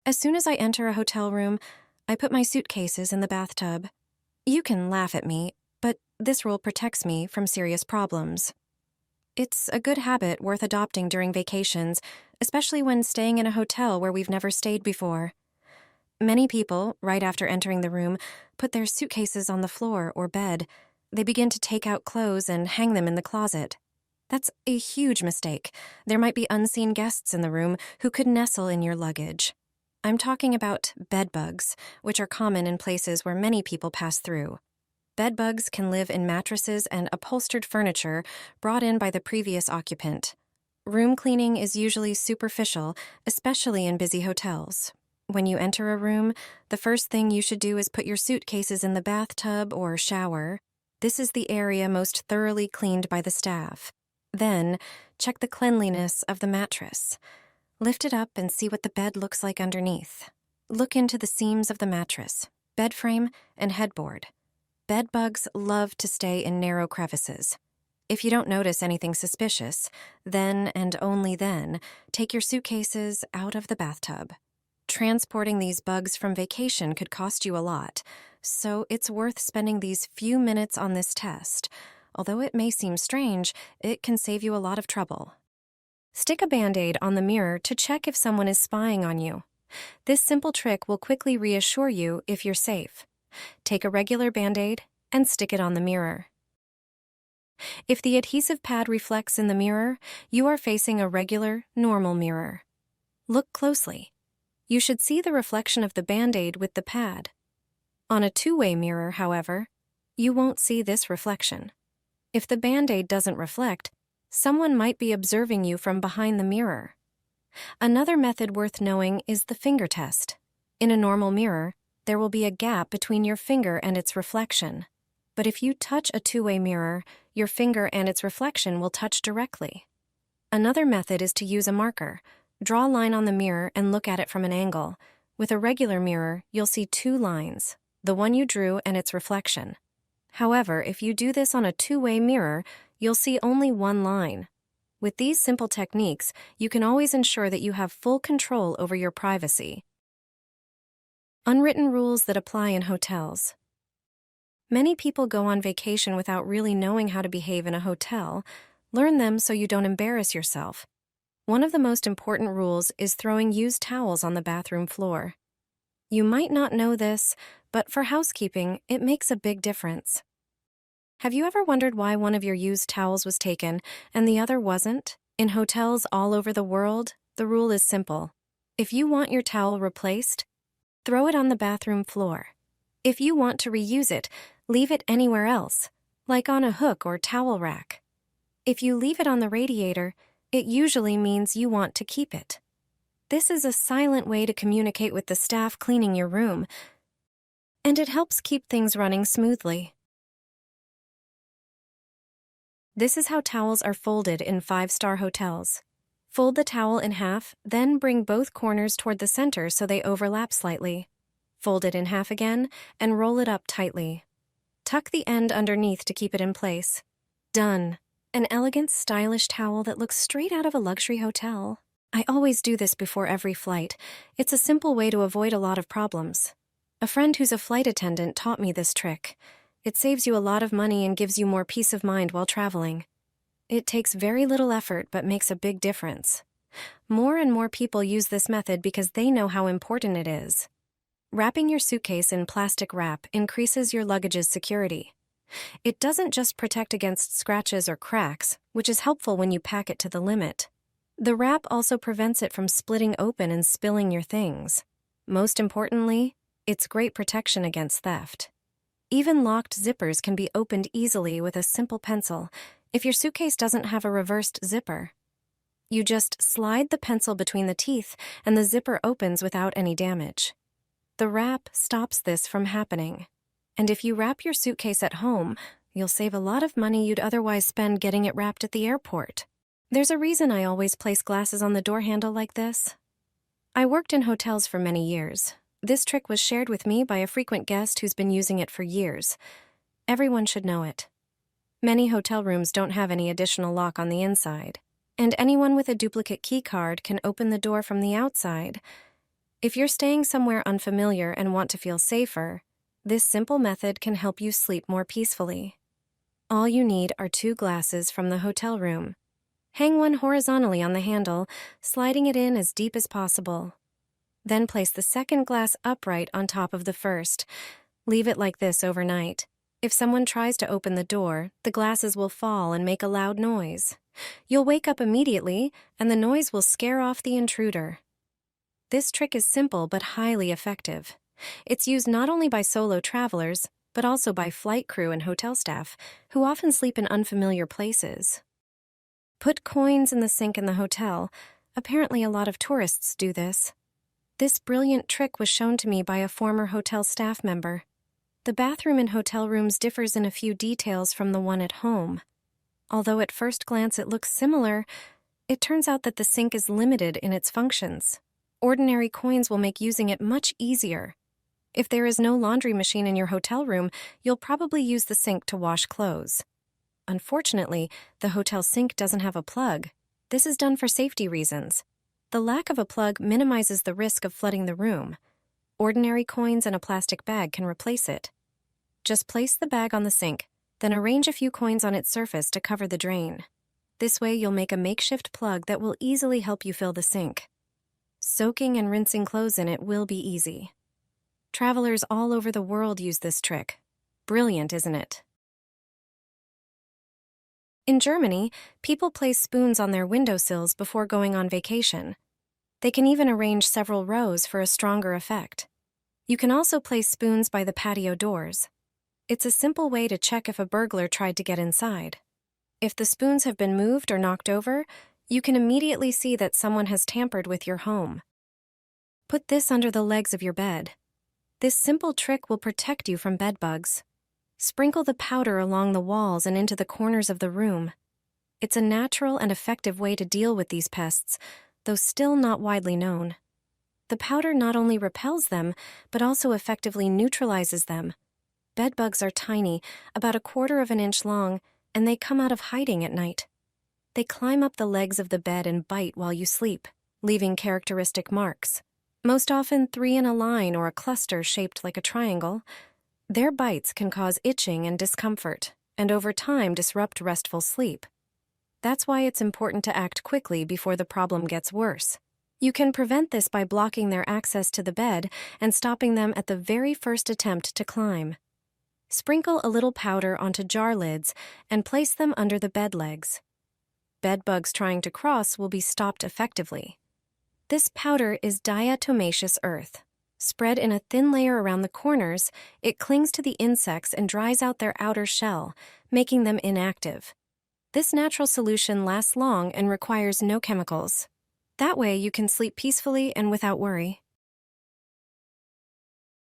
As soon as I enter a hotel room, I put my suitcases in the bathtub. You can laugh at me, but this rule protects me from serious problems. It's a good habit worth adopting during vacations, especially when staying in a hotel where we've never stayed before. Many people, right after entering the room, put their suitcases on the floor or bed. They begin to take out clothes and hang them in the closet. That's a huge mistake. There might be unseen guests in the room who could nestle in your luggage. I'm talking about bed bugs, which are common in places where many people pass through. Bed bugs can live in mattresses and upholstered furniture brought in by the previous occupant. Room cleaning is usually superficial, especially in busy hotels. When you enter a room, the first thing you should do is put your suitcases in the bathtub or shower. This is the area most thoroughly cleaned by the staff. Then, check the cleanliness of the mattress. Lift it up and see what the bed looks like underneath. Look into the seams of the mattress, bed frame, and headboard. Bed bugs love to stay in narrow crevices. If you don't notice anything suspicious, then and only then, take your suitcases out of the bathtub. Transporting these bugs from vacation could cost you a lot, so it's worth spending these few minutes on this test. Although it may seem strange, it can save you a lot of trouble. Stick a bandaid on the mirror to check if someone is spying on you. This simple trick will quickly reassure you if you're safe. Take a regular bandaid and stick it on the mirror. If the adhesive pad reflects in the mirror, you are facing a regular, normal mirror. Look closely. You should see the reflection of the bandaid with the pad. On a two-way mirror, however, you won't see this reflection. If the bandaid doesn't reflect, someone might be observing you from behind the mirror. Another method worth knowing is the finger test. In a normal mirror, there will be a gap between your finger and its reflection. But if you touch a two-way mirror, your finger and its reflection will touch directly. Another method is to use a marker. Draw a line on the mirror and look at it from an angle. With a regular mirror, you'll see two lines, the one you drew and its reflection. However, if you do this on a two-way mirror, you'll see only one line. With these simple techniques, you can always ensure that you have full control over your privacy. Unwritten rules that apply in hotels. Many people go on vacation without really knowing how to behave in a hotel. Learn them so you don't embarrass yourself. One of the most important rules is throwing used towels on the bathroom floor. You might not know this, but for housekeeping, it makes a big difference. Have you ever wondered why one of your used towels was taken and the other wasn't? In hotels all over the world, the rule is simple. If you want your towel replaced, throw it on the bathroom floor. If you want to reuse it, leave it anywhere else, like on a hook or towel rack. If you leave it on the radiator, it usually means you want to keep it. This is a silent way to communicate with the staff cleaning your room, and it helps keep things running smoothly. This is how towels are folded in 5-star hotels. Fold the towel in half, then bring both corners toward the center so they overlap slightly. Fold it in half again and roll it up tightly. Tuck the end underneath to keep it in place. Done. An elegant, stylish towel that looks straight out of a luxury hotel. I always do this before every flight. It's a simple way to avoid a lot of problems. A friend who's a flight attendant taught me this trick. It saves you a lot of money and gives you more peace of mind while traveling. It takes very little effort but makes a big difference. More and more people use this method because they know how important it is. Wrapping your suitcase in plastic wrap increases your luggage's security. It doesn't just protect against scratches or cracks, which is helpful when you pack it to the limit. The wrap also prevents it from splitting open and spilling your things. Most importantly, it's great protection against theft. Even locked zippers can be opened easily with a simple pencil if your suitcase doesn't have a reversed zipper. You just slide the pencil between the teeth and the zipper opens without any damage. The wrap stops this from happening. And if you wrap your suitcase at home, you'll save a lot of money you'd otherwise spend getting it wrapped at the airport. There's a reason I always place glasses on the door handle like this. I worked in hotels for many years. This trick was shared with me by a frequent guest who's been using it for years. Everyone should know it. Many hotel rooms don't have any additional lock on the inside, and anyone with a duplicate key card can open the door from the outside. If you're staying somewhere unfamiliar and want to feel safer, this simple method can help you sleep more peacefully. All you need are 2 glasses from the hotel room. Hang one horizontally on the handle, sliding it in as deep as possible. Then place the second glass upright on top of the first. Leave it like this overnight. If someone tries to open the door, the glasses will fall and make a loud noise. You'll wake up immediately, and the noise will scare off the intruder. This trick is simple but highly effective. It's used not only by solo travelers, but also by flight crew and hotel staff, who often sleep in unfamiliar places. Put coins in the sink in the hotel. Apparently, a lot of tourists do this. This brilliant trick was shown to me by a former hotel staff member. The bathroom in hotel rooms differs in a few details from the one at home. Although at first glance it looks similar, it turns out that the sink is limited in its functions. Ordinary coins will make using it much easier. If there is no laundry machine in your hotel room, you'll probably use the sink to wash clothes. Unfortunately, the hotel sink doesn't have a plug. This is done for safety reasons. The lack of a plug minimizes the risk of flooding the room. Ordinary coins and a plastic bag can replace it. Just place the bag on the sink, then arrange a few coins on its surface to cover the drain. This way you'll make a makeshift plug that will easily help you fill the sink. Soaking and rinsing clothes in it will be easy. Travelers all over the world use this trick. Brilliant, isn't it? In Germany, people place spoons on their windowsills before going on vacation. They can even arrange several rows for a stronger effect. You can also place spoons by the patio doors. It's a simple way to check if a burglar tried to get inside. If the spoons have been moved or knocked over, you can immediately see that someone has tampered with your home. Put this under the legs of your bed. This simple trick will protect you from bed bugs. Sprinkle the powder along the walls and into the corners of the room. It's a natural and effective way to deal with these pests, though still not widely known. The powder not only repels them, but also effectively neutralizes them. Bed bugs are tiny, about 1/4 inch long, and they come out of hiding at night. They climb up the legs of the bed and bite while you sleep, leaving characteristic marks. Most often 3 in a line or a cluster shaped like a triangle. Their bites can cause itching and discomfort, and over time disrupt restful sleep. That's why it's important to act quickly before the problem gets worse. You can prevent this by blocking their access to the bed and stopping them at the very first attempt to climb. Sprinkle a little powder onto jar lids and place them under the bed legs. Bed bugs trying to cross will be stopped effectively. This powder is diatomaceous earth. Spread in a thin layer around the corners, it clings to the insects and dries out their outer shell, making them inactive. This natural solution lasts long and requires no chemicals. That way you can sleep peacefully and without worry.